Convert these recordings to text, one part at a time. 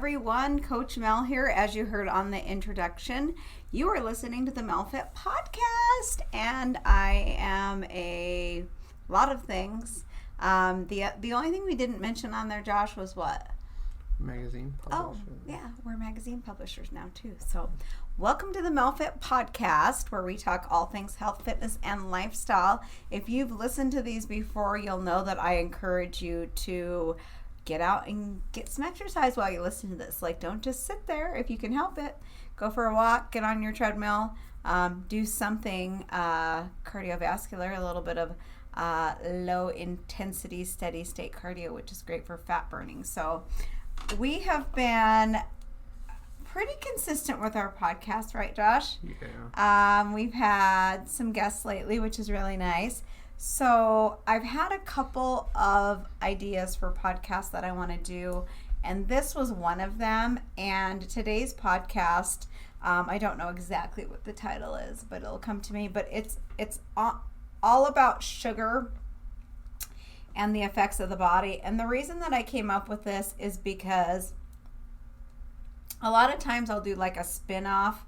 everyone. Coach Mel here. As you heard on the introduction, you are listening to the MelFit podcast, and I am a lot of things. The only thing we didn't mention on there, Josh, was what? Magazine publisher. Oh, yeah, we're magazine publishers now too. So, welcome to the MelFit podcast, where we talk all things health, fitness, and lifestyle. If you've listened to these before, you'll know that I encourage you to get out and get some exercise while you listen to this. Like, don't just sit there if you can help it. Go for a walk, get on your treadmill, do something cardiovascular, a little bit of low intensity, steady state cardio, which is great for fat burning. So we have been pretty consistent with our podcast, right, Josh? Yeah. We've had some guests lately, which is really nice. So I've had a couple of ideas for podcasts that I want to do, and this was one of them. And today's podcast, I don't know exactly what the title is, but it'll come to me. But it's all about sugar and the effects of the body. And the reason that I came up with this is because a lot of times I'll do like a spin-off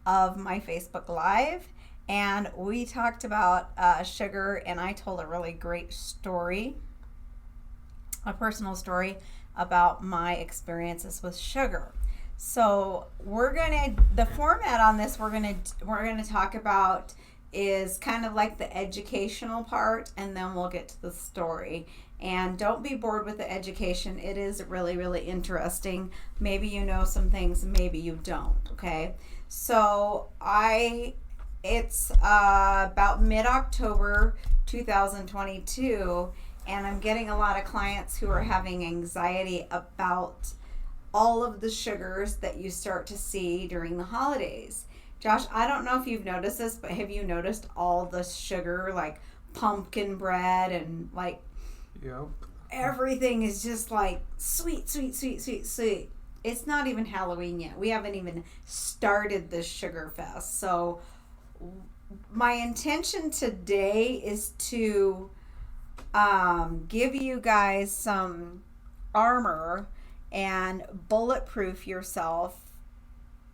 of my Facebook Live, and we talked about sugar, and I told a really great story, a personal story about my experiences with sugar. So the format on this we're gonna talk about is kind of like the educational part, and then we'll get to the story. And don't be bored with the education. It is really, really interesting. Maybe you know some things, maybe you don't, okay? So it's about mid-October 2022, and I'm getting a lot of clients who are having anxiety about all of the sugars that you start to see during the holidays. Josh, I don't know if you've noticed this, but have you noticed all the sugar, like pumpkin bread and like Yep. everything is just like sweet, sweet, sweet, sweet, sweet. It's not even Halloween yet. We haven't even started this sugar fest. So my intention today is to give you guys some armor and bulletproof yourself,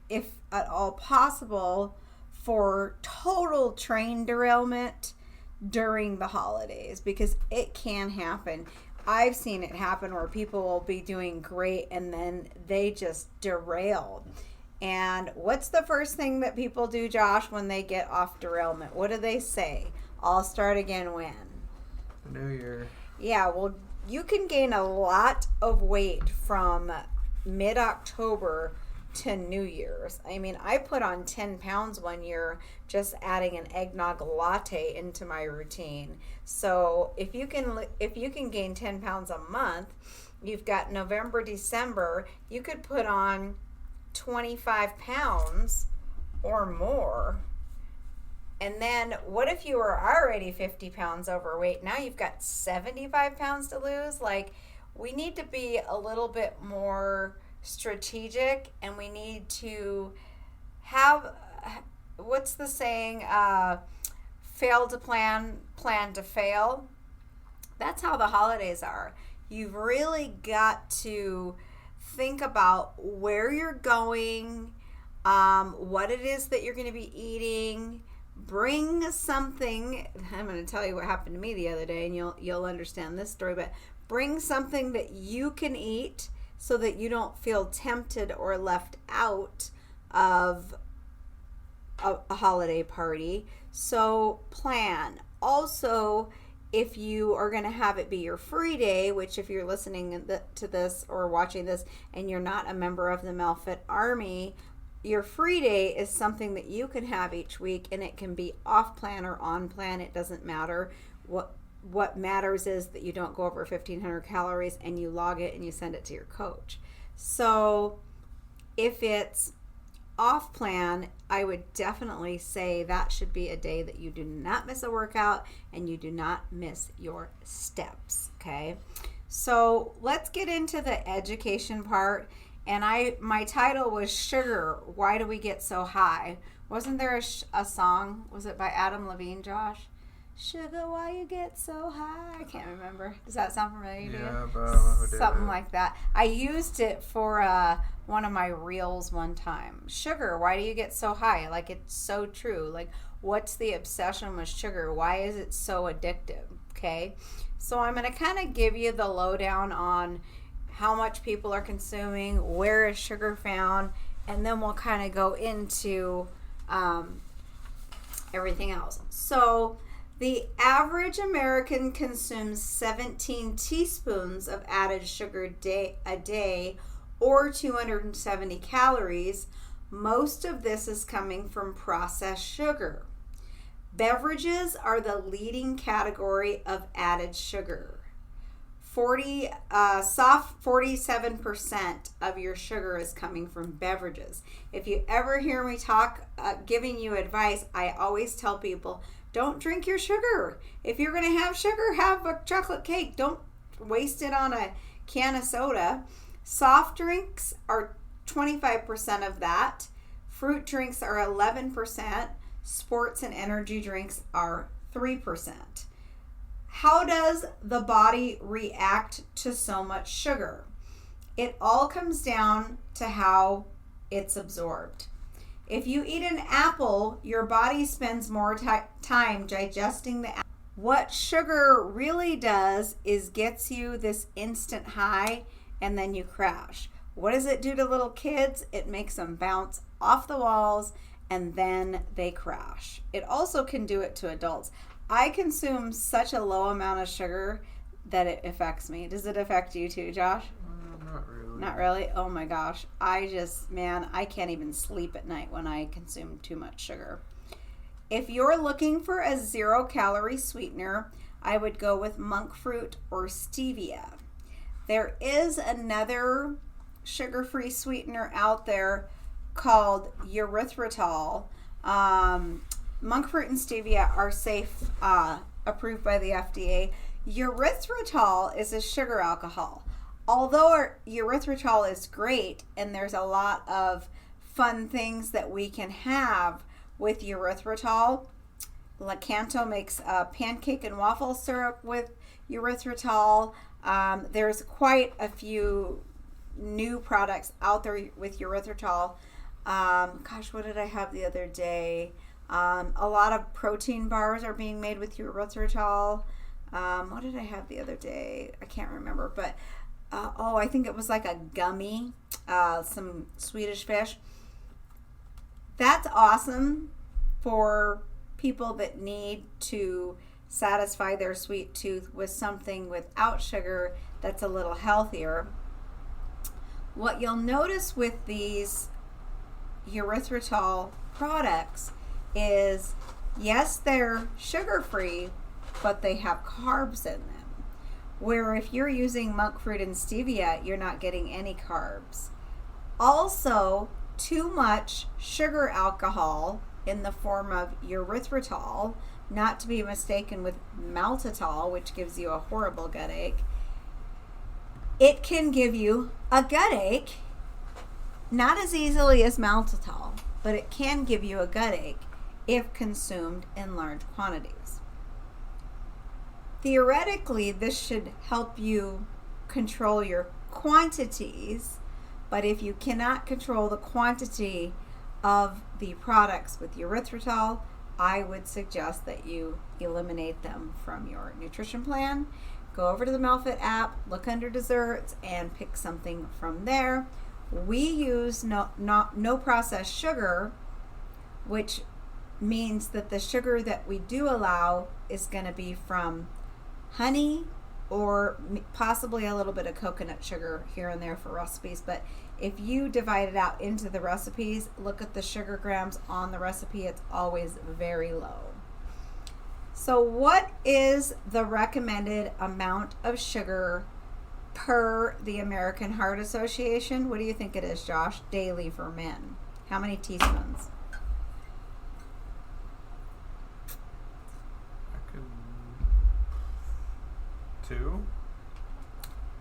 if at all possible, for total train derailment during the holidays, because it can happen. I've seen it happen where people will be doing great and then they just derail. And what's the first thing that people do, Josh, when they get off derailment? What do they say? I'll start again when? New Year. Yeah, well, you can gain a lot of weight from mid-October to New Year's. I mean, I put on 10 pounds one year just adding an eggnog latte into my routine. So if you can gain 10 pounds a month, you've got November, December, you could put on 25 pounds or more. And then what if you were already 50 pounds overweight? Now you've got 75 pounds to lose. Like, we need to be a little bit more strategic, and we need to have, what's the saying, fail to plan to fail. That's how the holidays are. You've really got to think about where you're going, what it is that you're going to be eating. Bring something. I'm going to tell you what happened to me the other day, and you'll understand this story, but bring something that you can eat so that you don't feel tempted or left out of a holiday party. So plan. Also, if you are going to have it be your free day, which if you're listening to this or watching this and you're not a member of the MelFit Army, your free day is something that you can have each week, and it can be off plan or on plan. It doesn't matter. What matters is that you don't go over 1,500 calories, and you log it and you send it to your coach. So if it's off plan, I would definitely say that should be a day that you do not miss a workout and you do not miss your steps. Okay. So let's get into the education part. And my title was Sugar, Why Do We Get So High? Wasn't there a song? Was it by Adam Levine, Josh? Sugar, why you get so high? I can't remember. Does that sound familiar to you? Yeah, but I don't know who did Something it. like that. I used it for one of my reels one time. Sugar, why do you get so high? Like, it's so true. Like, what's the obsession with sugar? Why is it so addictive? Okay. So I'm going to kind of give you the lowdown on how much people are consuming, where is sugar found, and then we'll kind of go into everything else. So the average American consumes 17 teaspoons of added sugar a day or 270 calories. Most of this is coming from processed sugar. Beverages are the leading category of added sugar. 47% of your sugar is coming from beverages. If you ever hear me talk, giving you advice, I always tell people, don't drink your sugar. If you're going to have sugar, have a chocolate cake. Don't waste it on a can of soda. Soft drinks are 25% of that. Fruit drinks are 11%. Sports and energy drinks are 3%. How does the body react to so much sugar? It all comes down to how it's absorbed. If you eat an apple, your body spends more time digesting the apple. What sugar really does is gets you this instant high and then you crash. What does it do to little kids? It makes them bounce off the walls and then they crash. It also can do it to adults. I consume such a low amount of sugar that it affects me. Does it affect you too, Josh? Not really. Not really? Oh my gosh. I can't even sleep at night when I consume too much sugar. If you're looking for a 0-calorie sweetener, I would go with monk fruit or stevia. There is another sugar-free sweetener out there called erythritol. Monk fruit and stevia are safe, approved by the FDA. Erythritol is a sugar alcohol. Although erythritol is great and there's a lot of fun things that we can have with erythritol, Lakanto makes a pancake and waffle syrup with erythritol. There's quite a few new products out there with erythritol. What did I have the other day? A lot of protein bars are being made with erythritol. What did I have the other day? I can't remember, but I think it was like a gummy, some Swedish fish. That's awesome for people that need to satisfy their sweet tooth with something without sugar that's a little healthier. What you'll notice with these erythritol products is, yes, they're sugar-free, but they have carbs in them. Where if you're using monk fruit and stevia, you're not getting any carbs. Also, too much sugar alcohol in the form of erythritol, not to be mistaken with maltitol, which gives you a horrible gut ache. It can give you a gut ache, not as easily as maltitol, but it can give you a gut ache if consumed in large quantities. Theoretically, this should help you control your quantities, but if you cannot control the quantity of the products with erythritol, I would suggest that you eliminate them from your nutrition plan. Go over to the Melfit app, look under desserts, and pick something from there. We use no processed sugar, which means that the sugar that we do allow is going to be from honey or possibly a little bit of coconut sugar here and there for recipes. But if you divide it out into the recipes, look at the sugar grams on the recipe. It's always very low. So what is the recommended amount of sugar per the American Heart Association? What do you think it is, Josh, daily for men? How many teaspoons?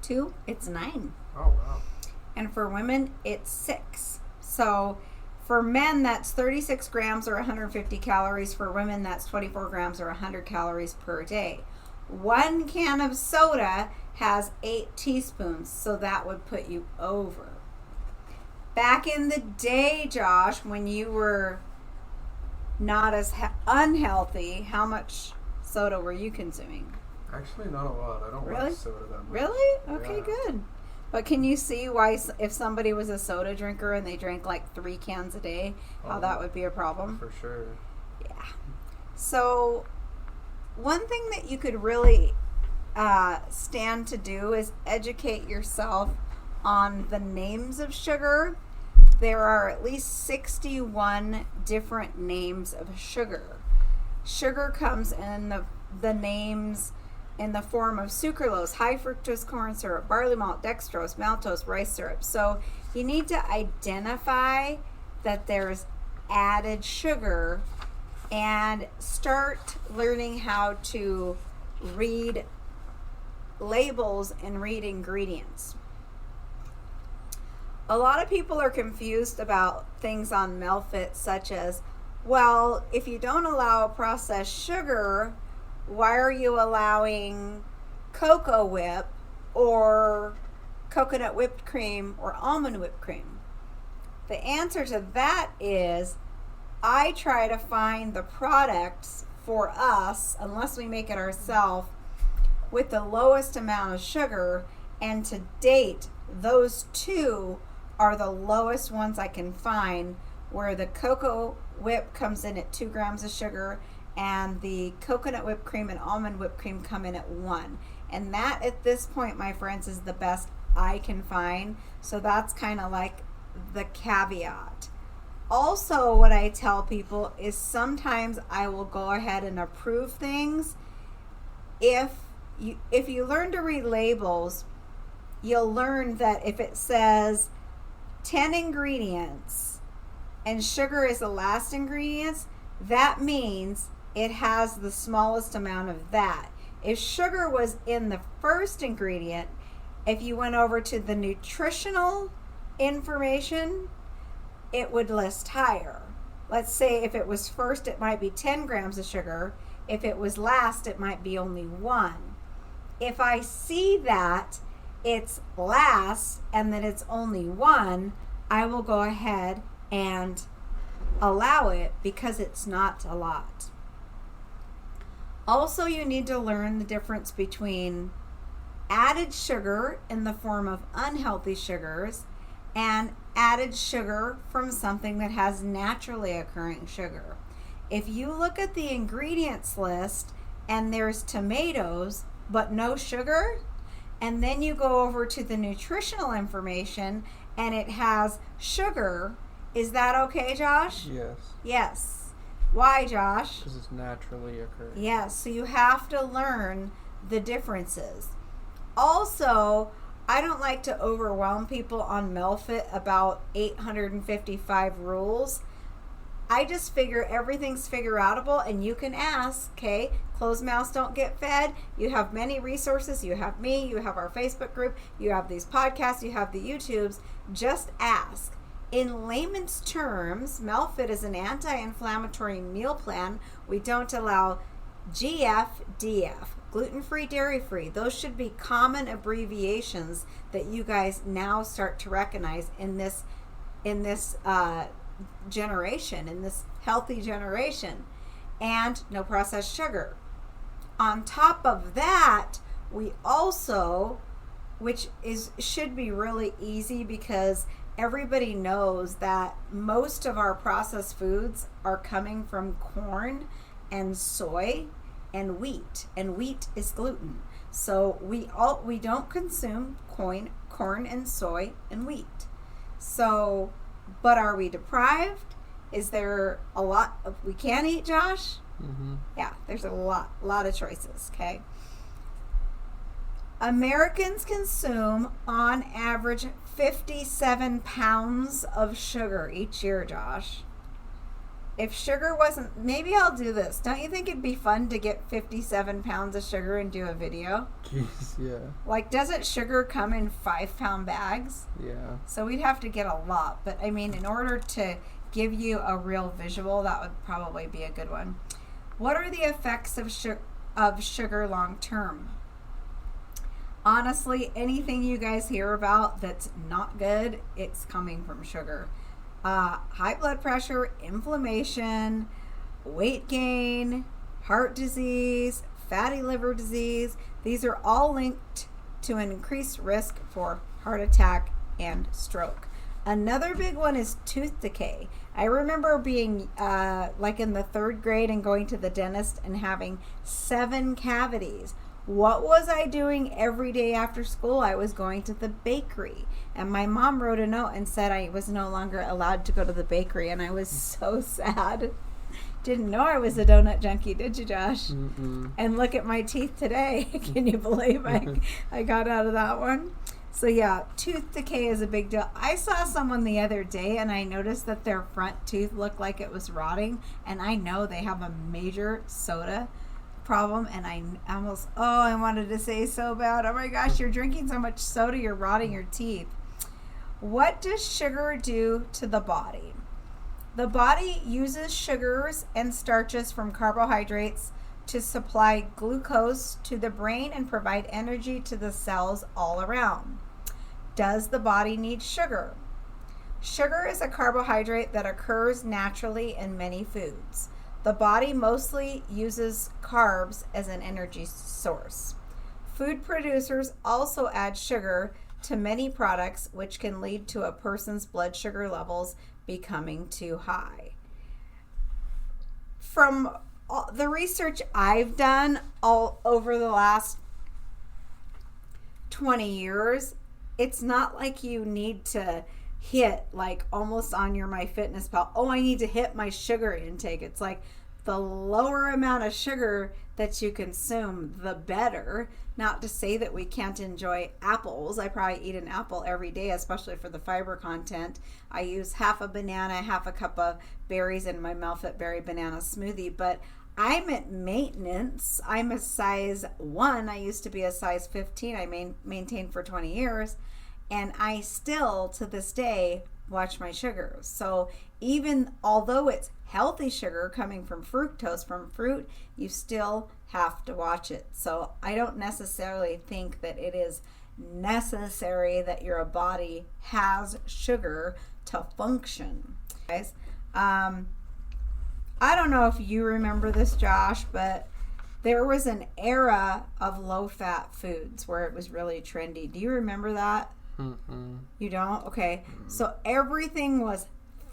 Two? It's 9. Oh, wow. And for women, it's 6. So For men, that's 36 grams or 150 calories. For women, that's 24 grams or 100 calories per day. 1 can of soda has 8 teaspoons, so that would put you over. Back in the day, Josh, when you were not as unhealthy, how much soda were you consuming? Actually, not a lot. I don't Really? like soda that much. Really? Okay, Yeah. good. But can you see why, if somebody was a soda drinker and they drank like 3 cans a day, how that would be a problem? For sure. Yeah. So, one thing that you could really stand to do is educate yourself on the names of sugar. There are at least 61 different names of sugar. Sugar comes in the names in the form of sucralose, high fructose corn syrup, barley malt, dextrose, maltose, rice syrup. So you need to identify that there's added sugar and start learning how to read labels and read ingredients. A lot of people are confused about things on Melfit, such as, well, if you don't allow processed sugar, why are you allowing cocoa whip or coconut whipped cream or almond whipped cream? The answer to that is, I try to find the products for us, unless we make it ourselves, with the lowest amount of sugar, and to date, those two are the lowest ones I can find, where the cocoa whip comes in at 2 grams of sugar and the coconut whipped cream and almond whipped cream come in at 1. And that, at this point, my friends, is the best I can find. So that's kind of like the caveat. Also, what I tell people is sometimes I will go ahead and approve things. If you learn to read labels, you'll learn that if it says 10 ingredients and sugar is the last ingredients, that means it has the smallest amount of that. If sugar was in the first ingredient, if you went over to the nutritional information, it would list higher. Let's say if it was first, it might be 10 grams of sugar. If it was last, it might be only 1. If I see that it's last and that it's only 1, I will go ahead and allow it because it's not a lot. Also, you need to learn the difference between added sugar in the form of unhealthy sugars and added sugar from something that has naturally occurring sugar. If you look at the ingredients list and there's tomatoes but no sugar, and then you go over to the nutritional information and it has sugar, is that okay, Josh? Yes. Yes. Why, Josh? Because it's naturally occurring. Yes, so you have to learn the differences. Also, I don't like to overwhelm people on Melfit about 855 rules. I just figure everything's figure outable, and you can ask, okay? Closed mouths don't get fed. You have many resources. You have me. You have our Facebook group. You have these podcasts. You have the YouTubes. Just ask. In layman's terms, Melfit is an anti-inflammatory meal plan. We don't allow GF, DF, gluten-free, dairy-free. Those should be common abbreviations that you guys now start to recognize in this generation, in this healthy generation. And no processed sugar. On top of that, we also, which should be really easy because everybody knows that most of our processed foods are coming from corn and soy and wheat is gluten. So we don't consume corn and soy and wheat. So, but are we deprived? Is there a lot we can't eat, Josh? Mm-hmm. Yeah, there's a lot of choices, okay? Americans consume on average 57 pounds of sugar each year, Josh. If sugar wasn't, maybe I'll do this. Don't you think it'd be fun to get 57 pounds of sugar and do a video? Jeez, yeah. Like, doesn't sugar come in 5-pound bags? Yeah. So we'd have to get a lot. But I mean, in order to give you a real visual, that would probably be a good one. What are the effects of sugar long term? Honestly, anything you guys hear about that's not good, it's coming from sugar. High blood pressure, inflammation, weight gain, heart disease, fatty liver disease. These are all linked to an increased risk for heart attack and stroke. Another big one is tooth decay. I remember being like in the 3rd grade and going to the dentist and having 7 cavities. What was I doing every day after school? I was going to the bakery. And my mom wrote a note and said I was no longer allowed to go to the bakery. And I was so sad. Didn't know I was a donut junkie, did you, Josh? Mm-mm. And look at my teeth today. Can you believe I got out of that one? So yeah, tooth decay is a big deal. I saw someone the other day and I noticed that their front tooth looked like it was rotting. And I know they have a major soda problem, and I wanted to say so bad, oh my gosh, you're drinking so much soda, you're rotting your teeth. What does sugar do to the body? The body uses sugars and starches from carbohydrates to supply glucose to the brain and provide energy to the cells all around. Does the body need sugar? Sugar is a carbohydrate that occurs naturally in many foods. The body mostly uses carbs as an energy source. Food producers also add sugar to many products, which can lead to a person's blood sugar levels becoming too high. From the research I've done all over the last 20 years, it's not like you need to hit like almost on your MyFitnessPal, oh, I need to hit my sugar intake. It's like the lower amount of sugar that you consume, the better. Not to say that we can't enjoy apples. I probably eat an apple every day, especially for the fiber content. I use half a banana, half a cup of berries in my Melfit Berry Banana smoothie, but I'm at maintenance. I'm a size 1. I used to be a size 15. I maintained for 20 years. And I still, to this day, watch my sugars. So even although it's healthy sugar coming from fructose from fruit, you still have to watch it. So I don't necessarily think that it is necessary that your body has sugar to function. Guys, I don't know if you remember this, Josh, but there was an era of low-fat foods where it was really trendy. Do you remember that? Mm-mm. You don't? Okay. So everything was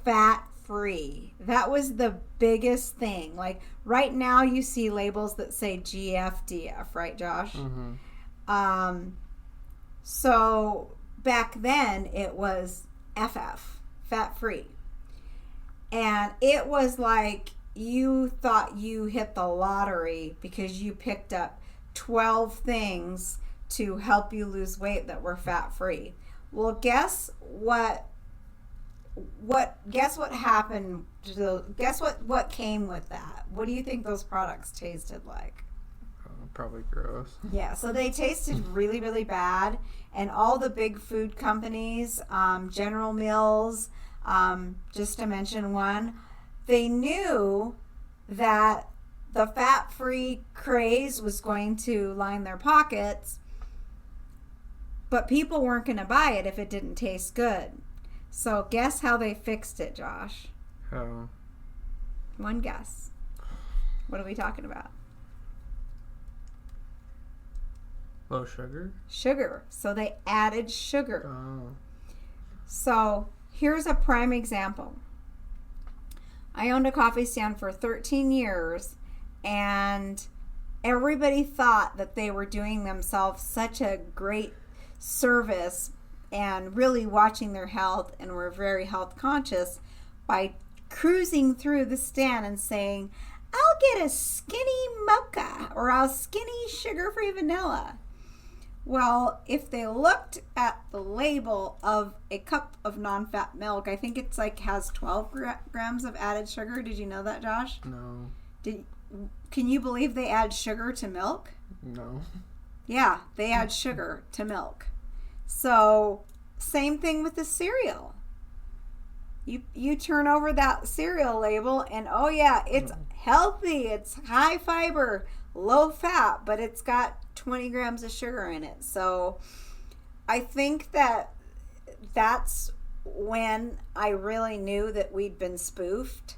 fat-free. That was the biggest thing. Like right now you see labels that say GFDF, right, Josh? Mm-hmm. So back then it was FF, fat-free. And it was like you thought you hit the lottery because you picked up 12 things to help you lose weight that were fat-free. Well, guess what happened guess what came with that? What do you think those products tasted like? Probably gross. Yeah, so they tasted really, really bad, and all the big food companies, General Mills, just to mention one, they knew that the fat-free craze was going to line their pockets, but people weren't going to buy it if it didn't taste good. So guess how they fixed it, Josh? How? One guess. What are we talking about? Low sugar? Sugar. So they added sugar. Oh. So here's a prime example. I owned a coffee stand for 13 years, and everybody thought that they were doing themselves such a great service and really watching their health and were very health conscious by cruising through the stand and saying, I'll get a skinny mocha or I'll skinny sugar-free vanilla. Well, if they looked at the label of a cup of non-fat milk, I think it's like has 12 grams of added sugar. Did you know that, Josh? No. Can you believe they add sugar to milk? No. Yeah, they add sugar to milk. So, same thing with the cereal. You turn over that cereal label and oh yeah, it's healthy, it's high fiber, low fat, but it's got 20 grams of sugar in it. So I think that's when I really knew that we'd been spoofed.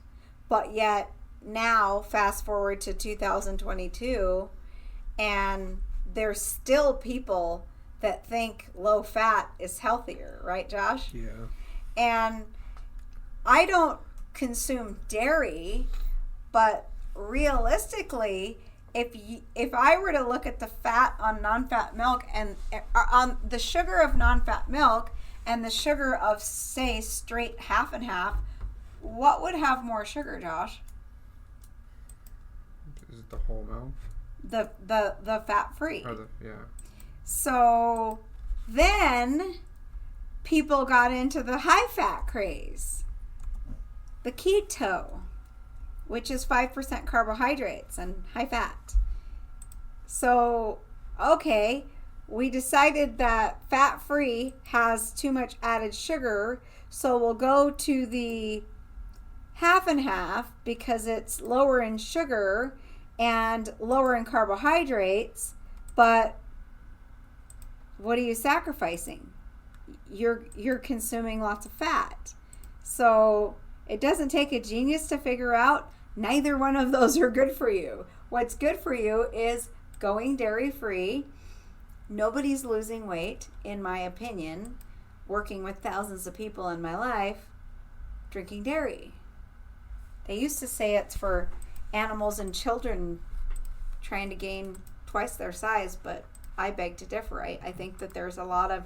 But yet now, fast forward to 2022, and there's still people that think low fat is healthier, right, Josh? Yeah. And I don't consume dairy, but realistically, if I were to look at the fat on non-fat milk and on the sugar of non-fat milk and the sugar of, say, straight half and half, what would have more sugar, Josh? Is it the whole milk? The fat-free. Yeah. So then people got into the high-fat craze, the keto, which is 5% carbohydrates and high fat. So, okay, we decided that fat-free has too much added sugar, so we'll go to the half and half because it's lower in sugar and lower in carbohydrates, but what are you sacrificing? You're consuming lots of fat. So it doesn't take a genius to figure out neither one of those are good for you. What's good for you is going dairy free. Nobody's losing weight, in my opinion, working with thousands of people in my life, drinking dairy. They used to say it's for animals and children trying to gain twice their size, but I beg to differ. I think that there's a lot of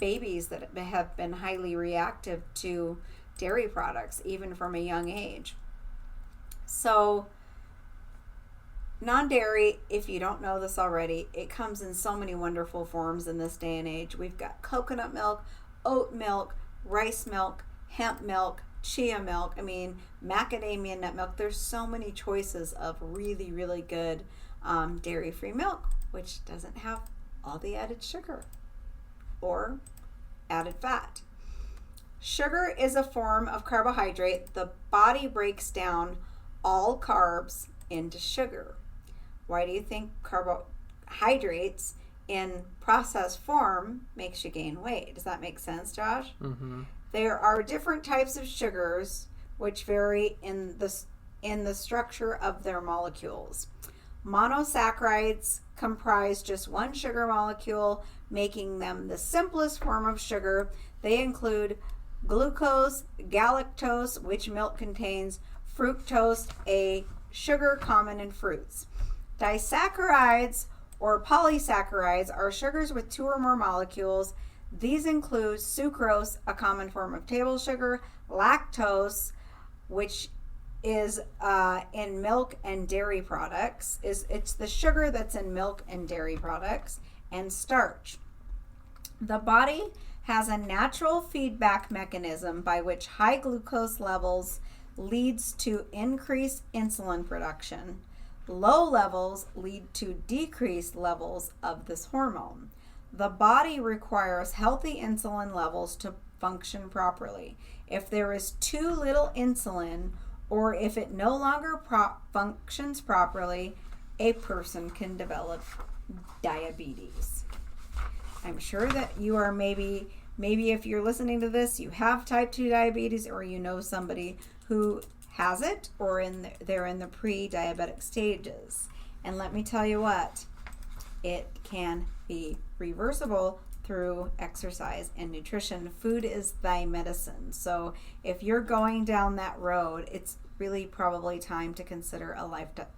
babies that have been highly reactive to dairy products, even from a young age. So, non-dairy, if you don't know this already, it comes in so many wonderful forms in this day and age. We've got coconut milk, oat milk, rice milk, hemp milk, chia milk, macadamia nut milk. There's so many choices of really, really good dairy-free milk, which doesn't have all the added sugar or added fat. Sugar is a form of carbohydrate. The body breaks down all carbs into sugar. Why do you think carbohydrates in processed form makes you gain weight? Does that make sense, Josh? Mm-hmm. There are different types of sugars which vary in the structure of their molecules. Monosaccharides comprise just one sugar molecule, making them the simplest form of sugar. They include glucose, galactose, which milk contains, fructose, a sugar common in fruits. Disaccharides or polysaccharides are sugars with two or more molecules. These include sucrose, a common form of table sugar, lactose, which is in milk and dairy products. It's the sugar that's in milk and dairy products, and starch. The body has a natural feedback mechanism by which high glucose levels leads to increased insulin production. Low levels lead to decreased levels of this hormone. The body requires healthy insulin levels to function properly. If there is too little insulin, or if it no longer functions properly, a person can develop diabetes. I'm sure that you are maybe if you're listening to this, you have type 2 diabetes, or you know somebody who has it, or they're in the pre-diabetic stages. And let me tell you what, it can be reversible through exercise and nutrition. Food is thy medicine. So if you're going down that road, it's really probably time to consider a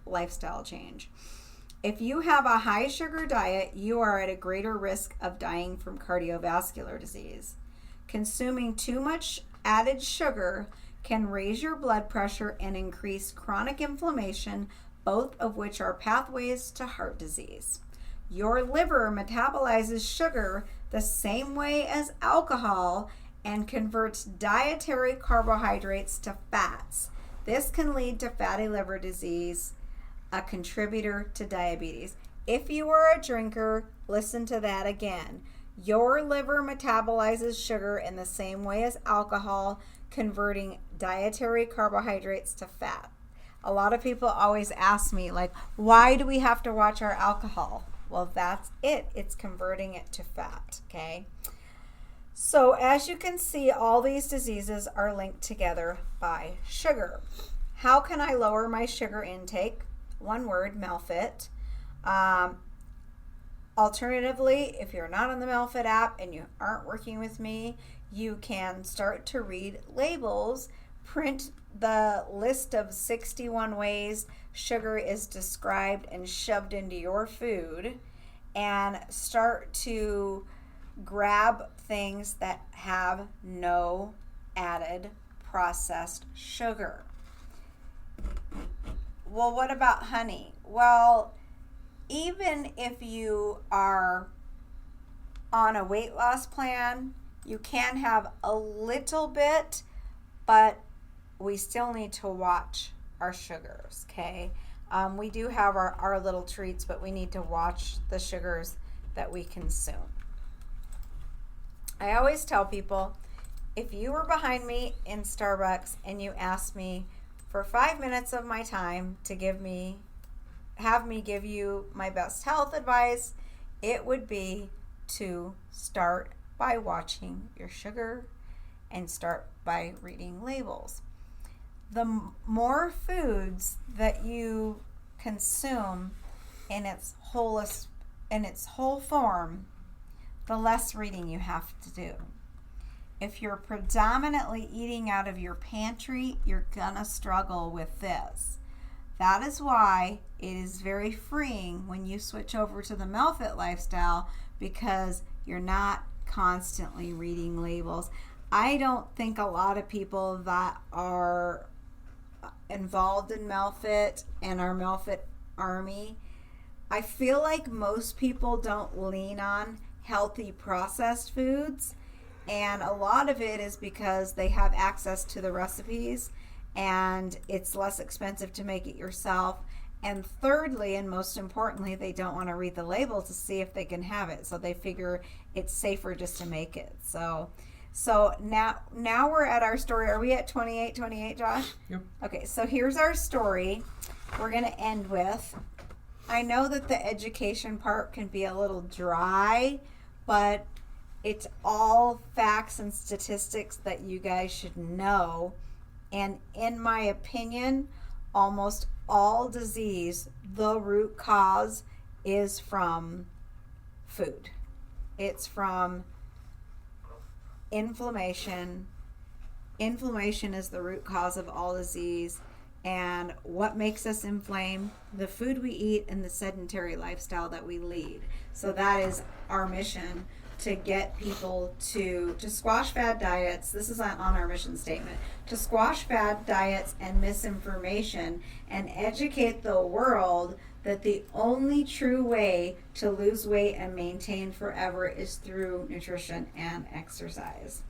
lifestyle change. If you have a high sugar diet, you are at a greater risk of dying from cardiovascular disease. Consuming too much added sugar can raise your blood pressure and increase chronic inflammation, both of which are pathways to heart disease. Your liver metabolizes sugar the same way as alcohol and converts dietary carbohydrates to fats. This can lead to fatty liver disease, a contributor to diabetes. If you are a drinker, listen to that again. Your liver metabolizes sugar in the same way as alcohol, converting dietary carbohydrates to fat. A lot of people always ask me, like, why do we have to watch our alcohol? Well, that's it. It's converting it to fat, okay? So as you can see, all these diseases are linked together by sugar. How can I lower my sugar intake? One word, Melfit. Alternatively, if you're not on the Melfit app and you aren't working with me, you can start to read labels, print the list of 61 ways sugar is described and shoved into your food, and start to grab things that have no added processed sugar. Well, what about honey? Well, even if you are on a weight loss plan, you can have a little bit, but we still need to watch our sugars, okay? We do have our little treats, but we need to watch the sugars that we consume. I always tell people, if you were behind me in Starbucks and you asked me for 5 minutes of my time to have me give you my best health advice, it would be to start by watching your sugar and start by reading labels. The more foods that you consume in its whole form, the less reading you have to do. If you're predominantly eating out of your pantry, you're gonna struggle with this. That is why it is very freeing when you switch over to the Melfit lifestyle, because you're not constantly reading labels. I don't think a lot of people that are involved in Melfit and our Melfit army, I feel like most people don't lean on healthy processed foods, and a lot of it is because they have access to the recipes and it's less expensive to make it yourself. And thirdly, and most importantly, they don't want to read the label to see if they can have it, so they figure it's safer just to make it. So now we're at our story. Are we at 28, Josh? Yep. Okay, so here's our story. We're going to end with, I know that the education part can be a little dry, but it's all facts and statistics that you guys should know. And in my opinion, almost all disease, the root cause is from food. It's from inflammation. Inflammation is the root cause of all disease. And what makes us inflame? The food we eat and the sedentary lifestyle that we lead. So that is our mission, to get people to squash fad diets. This is on our mission statement. To squash fad diets and misinformation, and educate the world that the only true way to lose weight and maintain forever is through nutrition and exercise.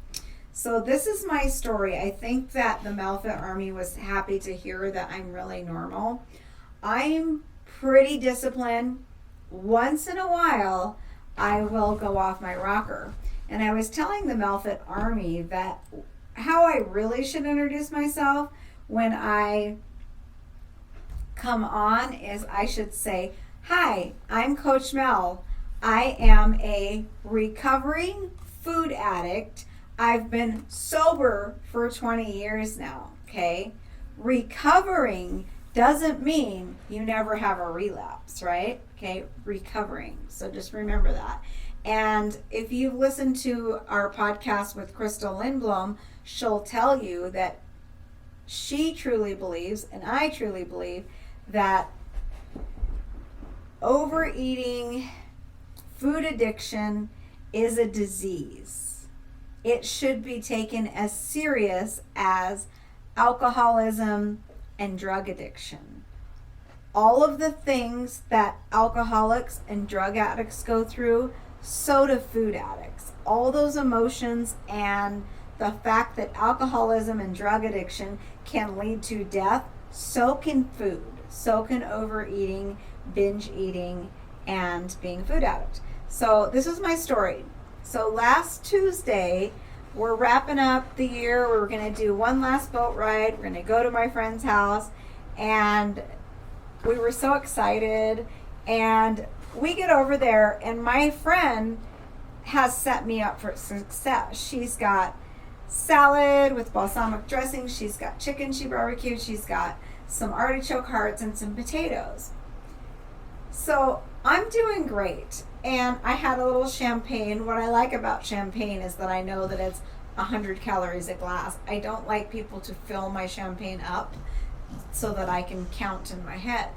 So this is my story. I think that the Melfit Army was happy to hear that I'm really normal. I'm pretty disciplined. Once in a while, I will go off my rocker. And I was telling the Melfit Army that how I really should introduce myself when I come on is I should say, "Hi, I'm Coach Mel. I am a recovering food addict. I've been sober for 20 years now," okay? Recovering doesn't mean you never have a relapse, right? Okay, recovering. So just remember that. And if you've listened to our podcast with Crystal Lindblom, she'll tell you that she truly believes, and I truly believe, that overeating, food addiction is a disease. It should be taken as serious as alcoholism and drug addiction. All of the things that alcoholics and drug addicts go through, so do food addicts. All those emotions and the fact that alcoholism and drug addiction can lead to death, so can food. So can overeating, binge eating, and being a food addict. So this was my story. So last Tuesday, we're wrapping up the year. We're going to do one last boat ride. We're going to go to my friend's house. And we were so excited. And we get over there, and my friend has set me up for success. She's got salad with balsamic dressing. She's got chicken she barbecued. She's got some artichoke hearts and some potatoes. So I'm doing great. And I had a little champagne. What I like about champagne is that I know that it's 100 calories a glass. I don't like people to fill my champagne up so that I can count in my head.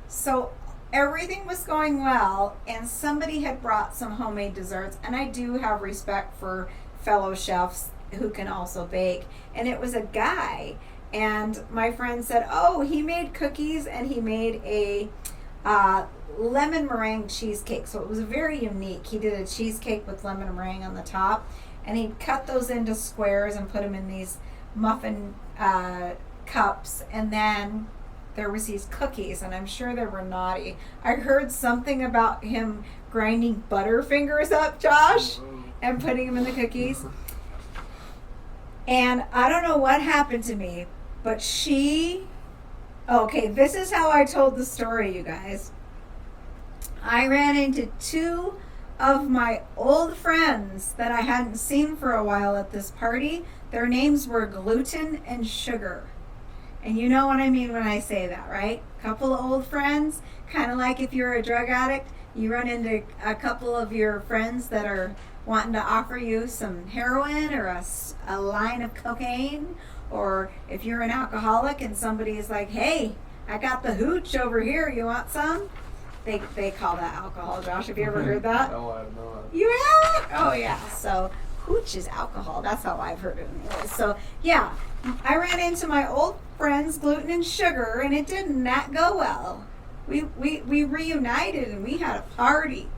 So everything was going well, and somebody had brought some homemade desserts, and I do have respect for fellow chefs who can also bake. And it was a guy, and my friend said, oh, he made cookies, and he made a lemon meringue cheesecake. So it was very unique. He did a cheesecake with lemon meringue on the top, and he cut those into squares and put them in these muffin cups, and then there was these cookies, and I'm sure they were naughty. I heard something about him grinding Butterfingers up, Josh, and putting them in the cookies. And I don't know what happened to me, but okay, this is how I told the story, you guys. I ran into two of my old friends that I hadn't seen for a while at this party. Their names were Gluten and Sugar. And you know what I mean when I say that, right? Couple of old friends, kind of like if you're a drug addict, you run into a couple of your friends that are wanting to offer you some heroin or a line of cocaine. Or if you're an alcoholic and somebody is like, hey, I got the hooch over here, you want some? They call that alcohol, Josh. Have you ever heard that? No, I have not. You have? Oh, yeah. So hooch is alcohol. That's how I've heard it anyway. So, yeah, I ran into my old friends, Gluten and Sugar, and it did not go well. We reunited, and we had a party.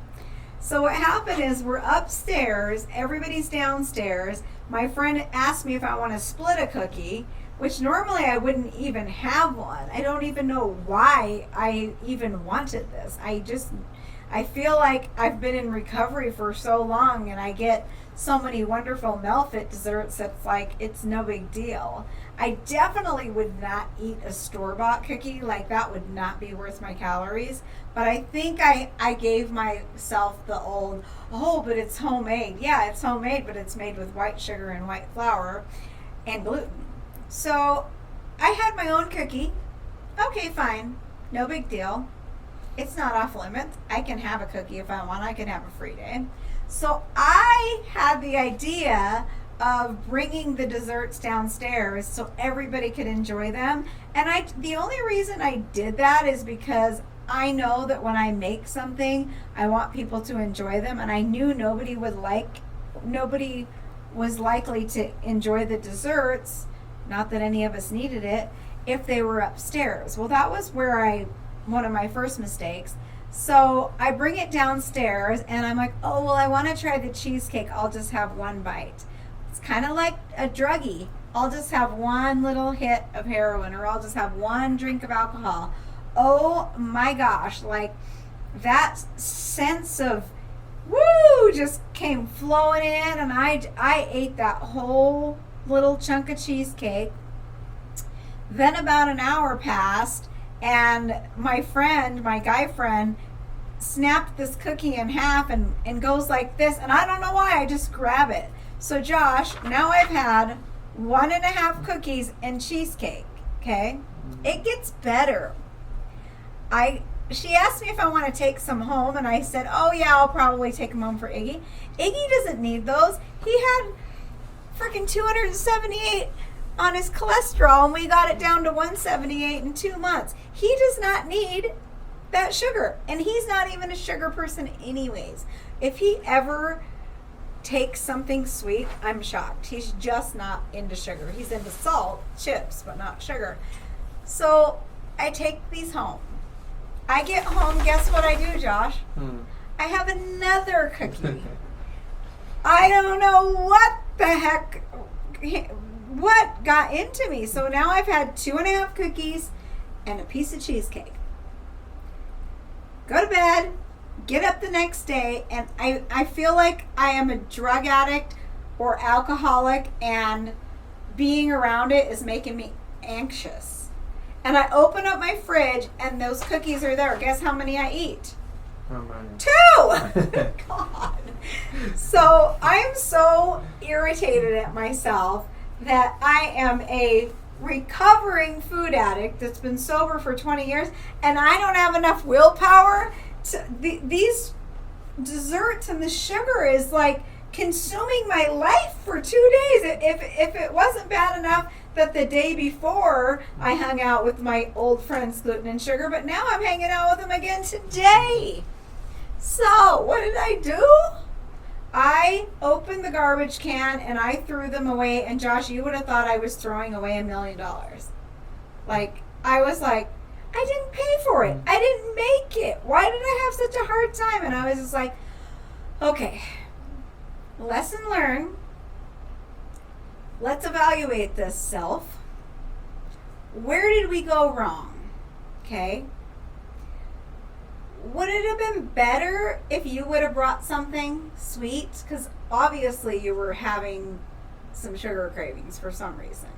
So what happened is we're upstairs. Everybody's downstairs. My friend asked me if I want to split a cookie, which normally I wouldn't even have one. I don't even know why I even wanted this. I feel like I've been in recovery for so long, and I get so many wonderful Melfit desserts that's like it's no big deal. I definitely would not eat a store-bought cookie. Like, that would not be worth my calories. But I think I gave myself the old, oh, but it's homemade. Yeah, it's homemade, but it's made with white sugar and white flour and gluten. So I had my own cookie. Okay, fine. No big deal. It's not off limits. I can have a cookie if I want. I can have a free day. So I had the idea of bringing the desserts downstairs so everybody could enjoy them. And the only reason I did that is because I know that when I make something, I want people to enjoy them. And I knew nobody was likely to enjoy the desserts, not that any of us needed it, if they were upstairs. Well, that was one of my first mistakes. So I bring it downstairs, and I'm like, oh, well, I want to try the cheesecake. I'll just have one bite. It's kind of like a druggie. I'll just have one little hit of heroin, or I'll just have one drink of alcohol. Oh my gosh, like that sense of woo just came flowing in, and I ate that whole little chunk of cheesecake. Then about an hour passed, and my guy friend, snapped this cookie in half and goes like this, and I don't know why, I just grab it. So Josh, now I've had 1.5 cookies and cheesecake, okay? It gets better. She asked me if I want to take some home, and I said, oh yeah, I'll probably take them home for Iggy. Iggy doesn't need those. He had freaking 278 on his cholesterol, and we got it down to 178 in 2 months. He does not need that sugar, and he's not even a sugar person anyways. If he ever takes something sweet, I'm shocked. He's just not into sugar. He's into salt, chips, but not sugar. So I take these home. I get home, guess what I do, Josh? I have another cookie. I don't know what the heck, what got into me. So now I've had 2.5 cookies and a piece of cheesecake. Go to bed, get up the next day and I feel like I am a drug addict or alcoholic, and being around it is making me anxious. And I open up my fridge and those cookies are there. Guess how many I eat? How many? 2! God. So I'm so irritated at myself that I am a recovering food addict that's been sober for 20 years, and I don't have enough willpower to these desserts, and the sugar is like consuming my life for 2 days. If it wasn't bad enough that the day before I hung out with my old friends Gluten and Sugar, but now I'm hanging out with them again today. So what did I do? I opened the garbage can and I threw them away, and Josh, you would have thought I was throwing away $1 million. Like, I was like, I didn't pay for it. I didn't make it. Why did I have such a hard time? And I was just like, okay, lesson learned. Let's evaluate this self. Where did we go wrong? Okay. Would it have been better if you would have brought something sweet? Because obviously you were having some sugar cravings for some reason.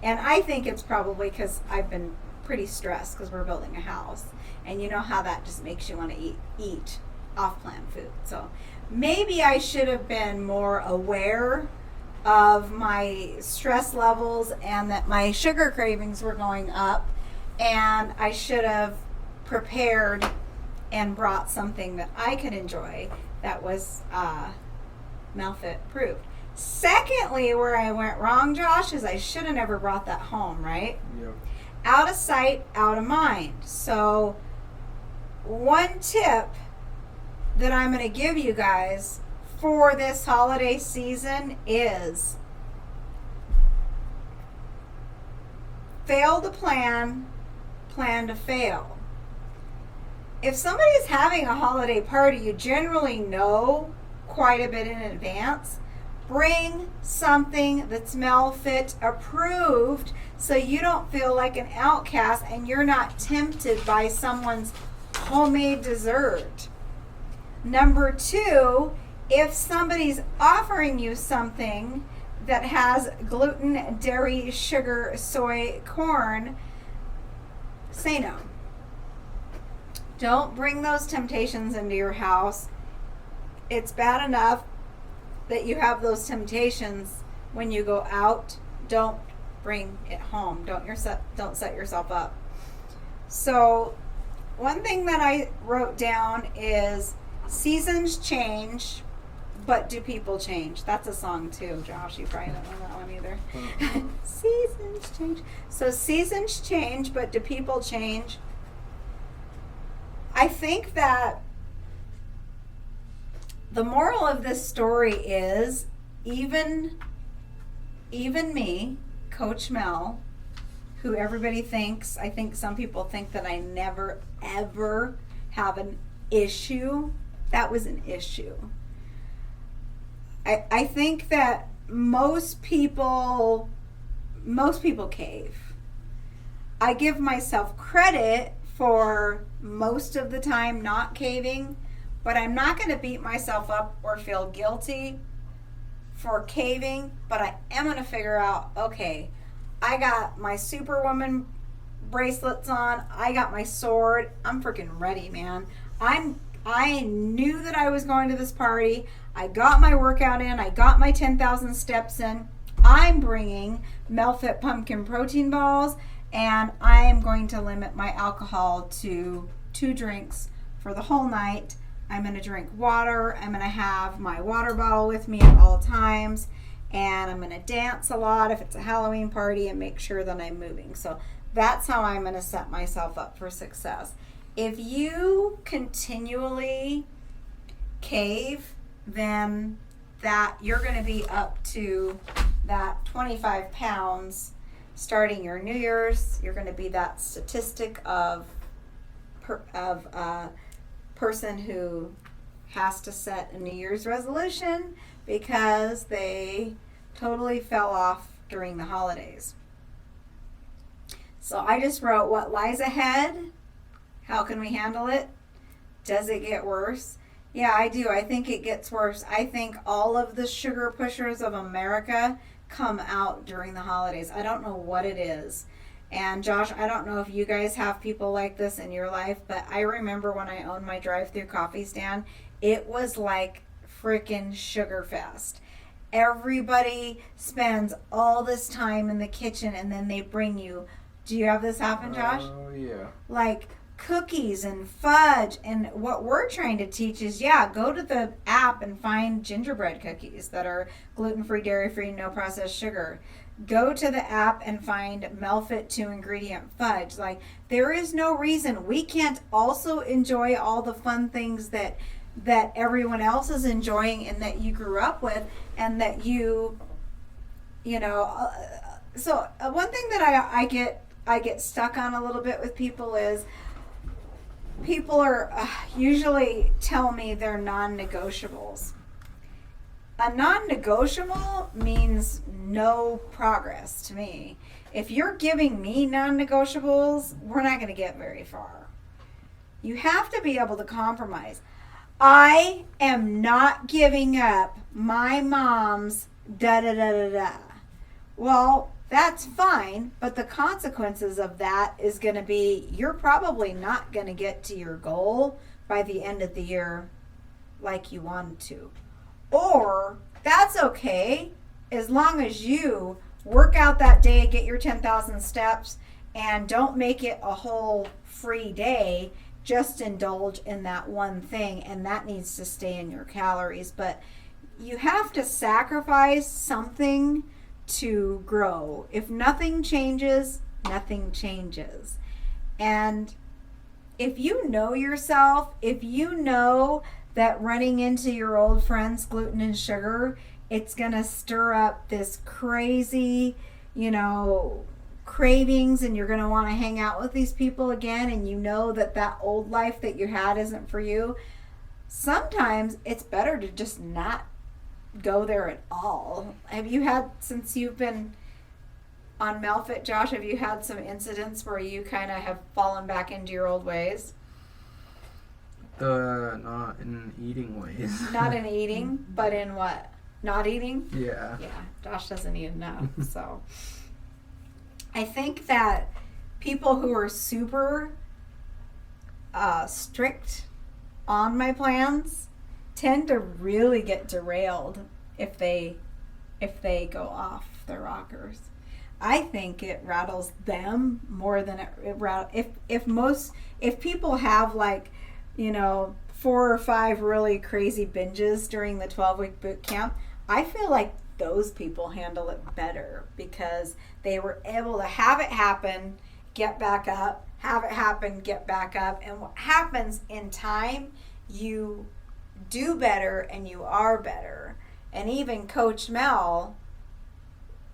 And I think it's probably because I've been pretty stressed because we're building a house. And you know how that just makes you want to eat off-plan food. So maybe I should have been more aware of my stress levels and that my sugar cravings were going up. And I should have prepared and brought something that I could enjoy that was Malfit approved. Secondly, where I went wrong, Josh, is I should have never brought that home, right? Yep. Out of sight, out of mind. So one tip that I'm going to give you guys for this holiday season is fail to plan, plan to fail. If somebody's having a holiday party, you generally know quite a bit in advance. Bring something that's Malfit approved so you don't feel like an outcast and you're not tempted by someone's homemade dessert. Number 2, if somebody's offering you something that has gluten, dairy, sugar, soy, corn, say no. Don't bring those temptations into your house. It's bad enough that you have those temptations when you go out. Don't bring it home. Don't set yourself up. So one thing that I wrote down is seasons change, but do people change? That's a song too, Josh. You probably don't know that one either. Mm-hmm. Seasons change. So seasons change, but do people change? I think that the moral of this story is even me, Coach Mel, who everybody thinks, I think some people think that I never ever have an issue. That was an issue. I think that most people cave. I give myself credit for most of the time not caving, but I'm not going to beat myself up or feel guilty for caving, but I am going to figure out, okay, I got my Superwoman bracelets on, I got my sword, I'm freaking ready, man. I knew that I was going to this party, I got my workout in, I got my 10,000 steps in, I'm bringing Melfit pumpkin protein balls, and I am going to limit my alcohol to 2 drinks for the whole night. I'm going to drink water. I'm going to have my water bottle with me at all times. And I'm going to dance a lot if it's a Halloween party and make sure that I'm moving. So that's how I'm going to set myself up for success. If you continually cave, then that you're going to be up to that 25 pounds starting your New Year's. You're going to be that statistic of person who has to set a New Year's resolution because they totally fell off during the holidays. So I just wrote what lies ahead, how can we handle it, Does it get worse? Yeah, I do. I think it gets worse. I think all of the sugar pushers of America come out during the holidays. I don't know what it is. And Josh, I don't know if you guys have people like this in your life, but I remember when I owned my drive-through coffee stand, it was like freaking sugar fest. Everybody spends all this time in the kitchen and then they bring you, do you have this happen, Josh? Oh, yeah. Like cookies and fudge. And what we're trying to teach is, yeah, go to the app and find gingerbread cookies that are gluten-free, dairy-free, no processed sugar. Go to the app and find Melfit 2-ingredient fudge. Like, there is no reason we can't also enjoy all the fun things that everyone else is enjoying and that you grew up with, and that you know. So one thing that I get stuck on a little bit with people is people are usually tell me they're non-negotiables. A non-negotiable means no progress to me. If you're giving me non-negotiables, we're not going to get very far. You have to be able to compromise. I am not giving up my mom's da-da-da-da-da. Well, that's fine, but the consequences of that is going to be you're probably not going to get to your goal by the end of the year like you wanted to. Or that's okay as long as you work out that day, get your 10,000 steps, and don't make it a whole free day. Just indulge in that one thing, and that needs to stay in your calories. But you have to sacrifice something to grow. If nothing changes, nothing changes. And if you know yourself, if you know that running into your old friends, gluten and sugar, it's going to stir up this crazy, cravings, and you're going to want to hang out with these people again, and you know that old life that you had isn't for you, sometimes it's better to just not go there at all. Have you had, since you've been on Melfit, Josh, have you had some incidents where you kind of have fallen back into your old ways? Not in eating ways. Not in eating, but in what? Not eating? Yeah. Yeah, Josh doesn't eat enough, so. I think that people who are super strict on my plans tend to really get derailed if they go off their rockers. I think it rattles them more than it rattles. If people have 4 or 5 really crazy binges during the 12-week boot camp, I feel like those people handle it better because they were able to have it happen, get back up, have it happen, get back up. And what happens in time, you do better and you are better. And even Coach Mel,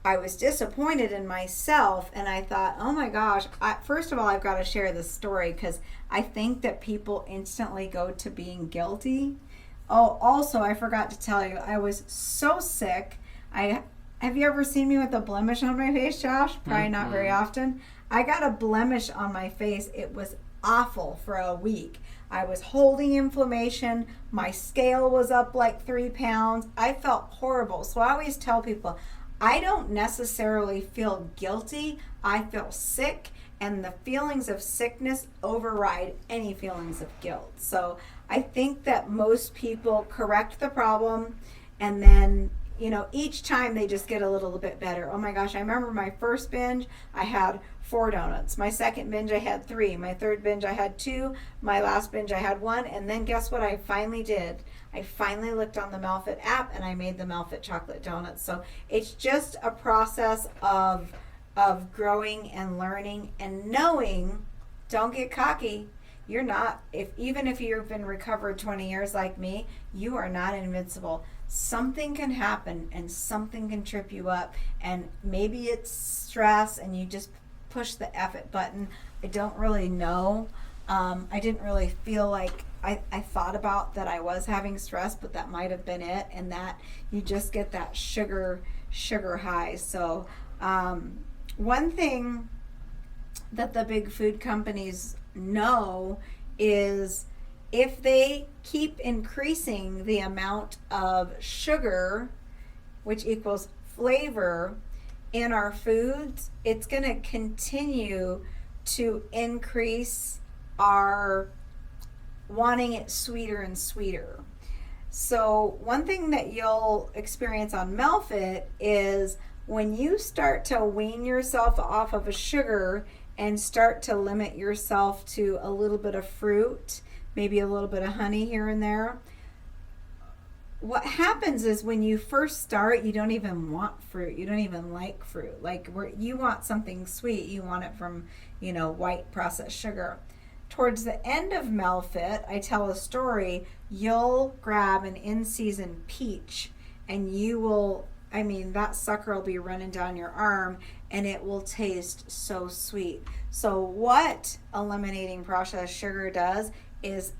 I was disappointed in myself, and I thought, oh my gosh, first of all, I've got to share this story because I think that people instantly go to being guilty. Oh, also, I forgot to tell you, I was so sick. Have you ever seen me with a blemish on my face, Josh? Probably not very often. I got a blemish on my face. It was awful for a week. I was holding inflammation. My scale was up like 3 pounds. I felt horrible. So I always tell people, I don't necessarily feel guilty. I feel sick, and the feelings of sickness override any feelings of guilt. So I think that most people correct the problem, and then each time they just get a little bit better. Oh my gosh, I remember my first binge, I had 4 donuts. My second binge, I had 3. My third binge, I had 2. My last binge, I had 1. And then guess what I finally did? I finally looked on the Melfit app and I made the Melfit chocolate donuts. So it's just a process of growing and learning and knowing. Don't get cocky. You're not, even if you've been recovered 20 years like me, you are not invincible. Something can happen and something can trip you up, and maybe it's stress and you just push the F it button. I don't really know. I didn't really feel like I thought about that I was having stress, but that might have been it, and that you just get that sugar high. So one thing that the big food companies know is if they keep increasing the amount of sugar, which equals flavor, in our foods, it's going to continue to increase our wanting it sweeter and sweeter. So one thing that you'll experience on Melfit is when you start to wean yourself off of a sugar and start to limit yourself to a little bit of fruit, maybe a little bit of honey here and there, what happens is when you first start, you don't even want fruit. You don't even like fruit. Like you want something sweet. You want it from, white processed sugar. Towards the end of Melfit, I tell a story. You'll grab an in-season peach and that sucker will be running down your arm and it will taste so sweet. So what eliminating processed sugar does is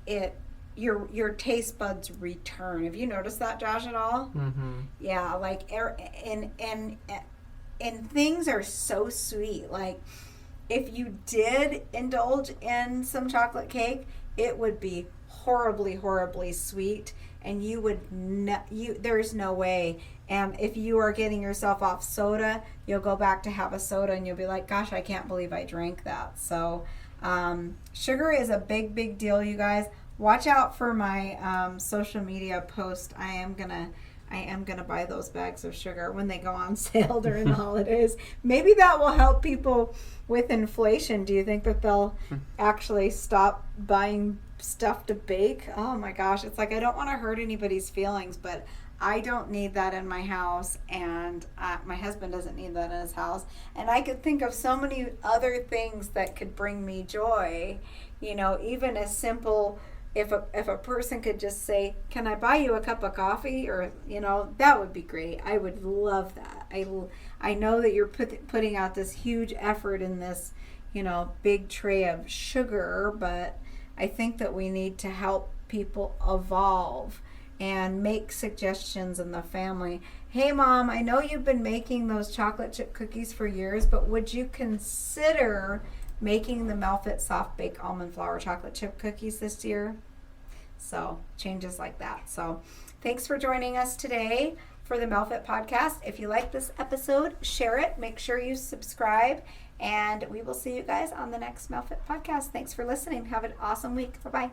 your taste buds return. Have you noticed that, Josh, at all? Mm-hmm. Yeah, and things are so sweet. Like if you did indulge in some chocolate cake, it would be horribly, horribly sweet, and you would there's no way. And if you are getting yourself off soda, you'll go back to have a soda and you'll be like, gosh, I can't believe I drank that. So sugar is a big, big deal, you guys. Watch out for my social media post. I am gonna buy those bags of sugar when they go on sale during the holidays. Maybe that will help people with inflation. Do you think that they'll actually stop buying stuff to bake? Oh my gosh, it's like I don't want to hurt anybody's feelings, but I don't need that in my house, and my husband doesn't need that in his house. And I could think of so many other things that could bring me joy. Even as simple, if a person could just say, "Can I buy you a cup of coffee?" Or that would be great. I would love that. I know that you're putting out this huge effort in this big tray of sugar, but I think that we need to help people evolve and make suggestions in the family. Hey Mom, I know you've been making those chocolate chip cookies for years, but would you consider making the Melfit soft bake almond flour chocolate chip cookies this year? So changes like that. So thanks for joining us today for the Melfit podcast. If you like this episode, share it. Make sure you subscribe, and we will see you guys on the next Melfit podcast. Thanks for listening. Have an awesome week. Bye-bye.